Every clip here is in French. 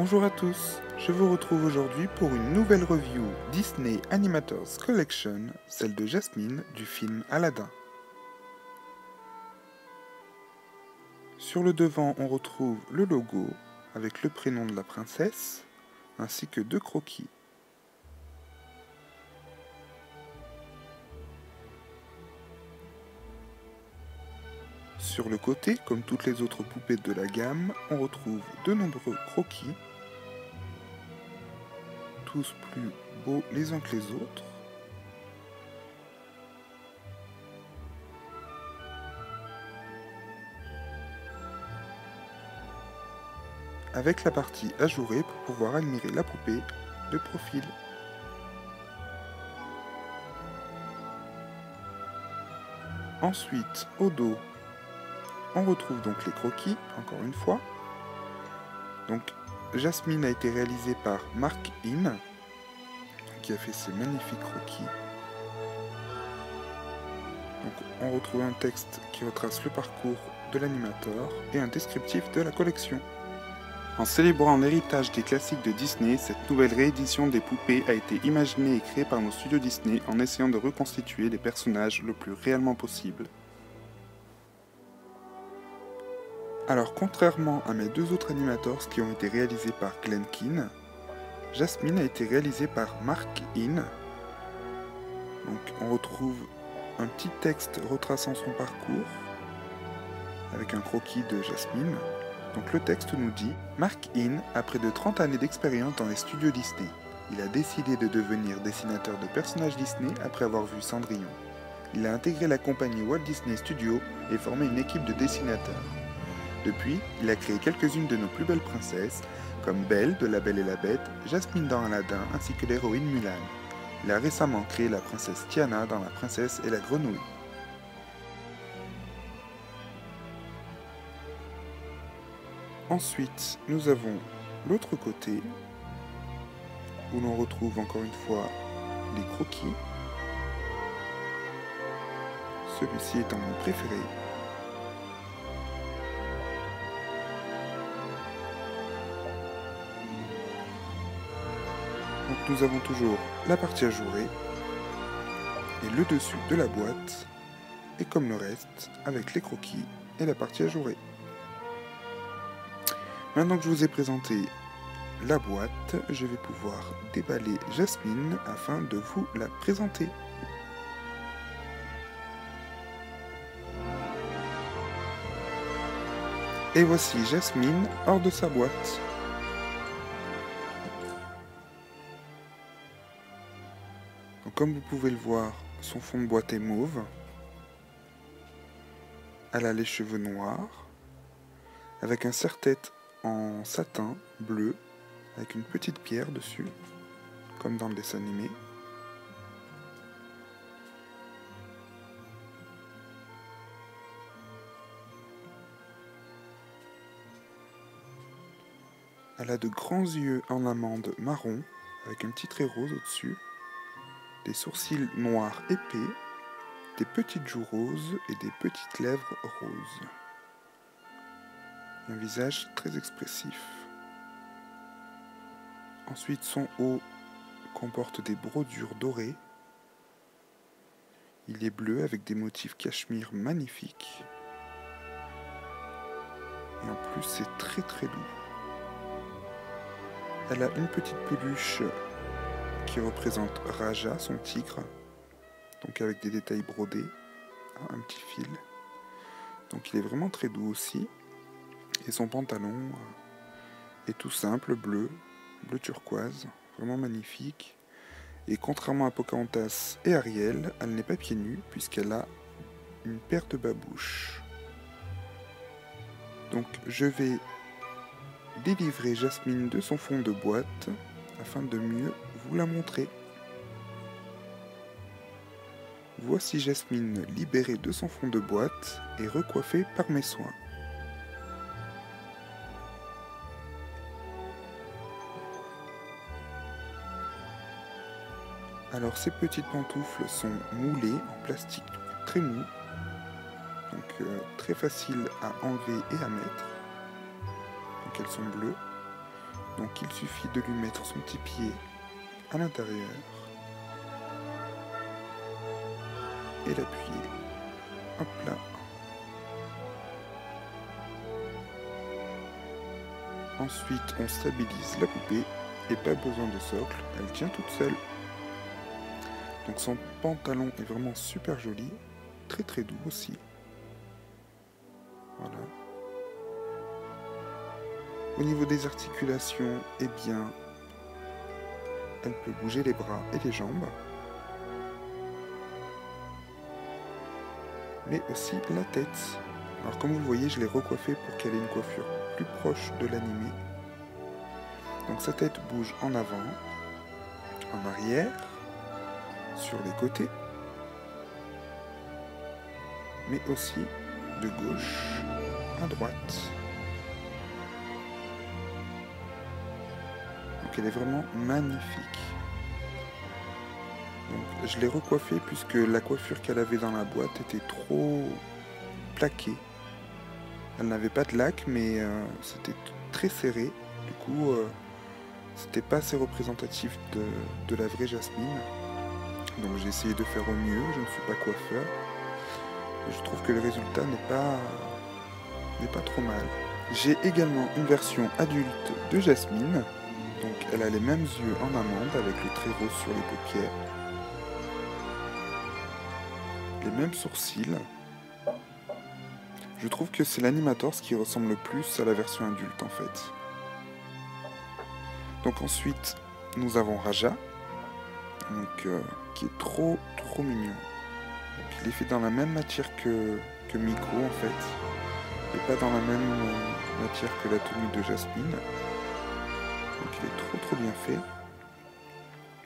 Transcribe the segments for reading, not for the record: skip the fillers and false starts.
Bonjour à tous, je vous retrouve aujourd'hui pour une nouvelle review Disney Animators Collection, celle de Jasmine du film Aladdin. Sur le devant, on retrouve le logo avec le prénom de la princesse ainsi que 2 croquis. Sur le côté, comme toutes les autres poupées de la gamme, on retrouve de nombreux croquis, tous plus beaux les uns que les autres. Avec la partie ajourée pour pouvoir admirer la poupée de profil. Ensuite, au dos, on retrouve donc les croquis, encore une fois. Donc, Jasmine a été réalisée par Mark In, qui a fait ces magnifiques croquis. Donc, on retrouve un texte qui retrace le parcours de l'animateur et un descriptif de la collection. En célébrant l'héritage des classiques de Disney, cette nouvelle réédition des poupées a été imaginée et créée par nos studios Disney en essayant de reconstituer les personnages le plus réellement possible. Alors, contrairement à mes 2 autres animators qui ont été réalisés par Glen Keane, Jasmine a été réalisée par Mark In. Donc, on retrouve un petit texte retraçant son parcours avec un croquis de Jasmine. Donc, le texte nous dit « Mark In a près de 30 années d'expérience dans les studios Disney. Il a décidé de devenir dessinateur de personnages Disney après avoir vu Cendrillon. Il a intégré la compagnie Walt Disney Studios et formé une équipe de dessinateurs. Depuis, il a créé quelques-unes de nos plus belles princesses, comme Belle de La Belle et la Bête, Jasmine dans Aladdin ainsi que l'héroïne Mulan. Il a récemment créé la princesse Tiana dans La Princesse et la Grenouille. » Ensuite, nous avons l'autre côté, où l'on retrouve encore une fois les croquis. Celui-ci étant mon préféré. Donc nous avons toujours la partie ajourée et le dessus de la boîte, et comme le reste, avec les croquis et la partie ajourée. Maintenant que je vous ai présenté la boîte, je vais pouvoir déballer Jasmine afin de vous la présenter. Et voici Jasmine hors de sa boîte. Donc, comme vous pouvez le voir, son fond de boîte est mauve. Elle a les cheveux noirs, avec un serre-tête en satin bleu, avec une petite pierre dessus, comme dans le dessin animé. Elle a de grands yeux en amande marron, avec un petit trait rose au-dessus, des sourcils noirs épais, des petites joues roses et des petites lèvres roses. Un visage très expressif. Ensuite, son haut comporte des brodures dorées. Il est bleu avec des motifs cachemire magnifiques. Et en plus, c'est très très doux. Elle a une petite peluche qui représente Raja, son tigre. Donc avec des détails brodés. Un petit fil. Donc il est vraiment très doux aussi. Et son pantalon est tout simple, bleu turquoise, vraiment magnifique. Et contrairement à Pocahontas et Ariel, elle n'est pas pieds nus puisqu'elle a une paire de babouches. Donc je vais délivrer Jasmine de son fond de boîte afin de mieux vous la montrer. Voici Jasmine libérée de son fond de boîte et recoiffée par mes soins. Alors ces petites pantoufles sont moulées en plastique très mou, donc très facile à enlever et à mettre. Donc elles sont bleues. Donc il suffit de lui mettre son petit pied à l'intérieur et l'appuyer. Hop là. Ensuite on stabilise la poupée et pas besoin de socle, elle tient toute seule. Donc son pantalon est vraiment super joli, très doux aussi. Voilà. Au niveau des articulations, eh bien, elle peut bouger les bras et les jambes, mais aussi la tête. Alors comme vous le voyez, je l'ai recoiffée pour qu'elle ait une coiffure plus proche de l'animé. Donc sa tête bouge en avant, en arrière, sur les côtés, mais aussi de gauche à droite. Donc elle est vraiment magnifique. Donc je l'ai recoiffée puisque la coiffure qu'elle avait dans la boîte était trop plaquée. Elle n'avait pas de lac, mais c'était très serré. Du coup, c'était pas assez représentatif de la vraie Jasmine. Donc j'ai essayé de faire au mieux, je ne suis pas coiffeur. Et je trouve que le résultat n'est pas trop mal. J'ai également une version adulte de Jasmine. Donc elle a les mêmes yeux en amande avec le trait rose sur les paupières. Les mêmes sourcils. Je trouve que c'est l'Animators qui ressemble le plus à la version adulte en fait. Donc ensuite, nous avons Raja. Donc, qui est trop mignon. Donc, il est fait dans la même matière que Miko en fait. Et pas dans la même matière que la tenue de Jasmine. Donc il est trop bien fait.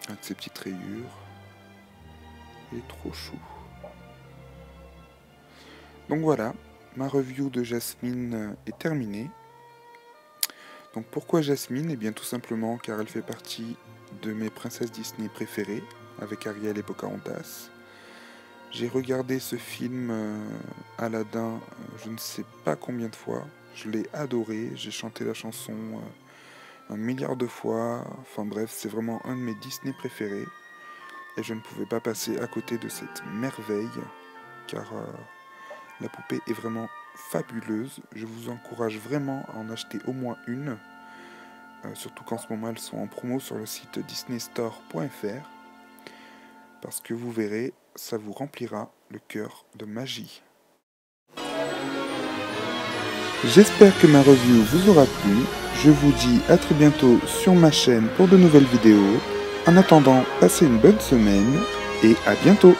Avec ses petites rayures. Il est trop chou. Donc voilà, ma review de Jasmine est terminée. Donc pourquoi Jasmine? Eh bien tout simplement car elle fait partie de mes princesses Disney préférées, avec Ariel et Pocahontas. J'ai regardé ce film Aladdin, je ne sais pas combien de fois. Je l'ai adoré, j'ai chanté la chanson 1 milliard de fois. Enfin bref, c'est vraiment un de mes Disney préférés. Et je ne pouvais pas passer à côté de cette merveille, car la poupée est vraiment fabuleuse. Je vous encourage vraiment à en acheter au moins une. Surtout qu'en ce moment elles sont en promo sur le site disneystore.fr. Parce que vous verrez, ça vous remplira le cœur de magie. J'espère que ma review vous aura plu. Je vous dis à très bientôt sur ma chaîne pour de nouvelles vidéos. En attendant, passez une bonne semaine et à bientôt.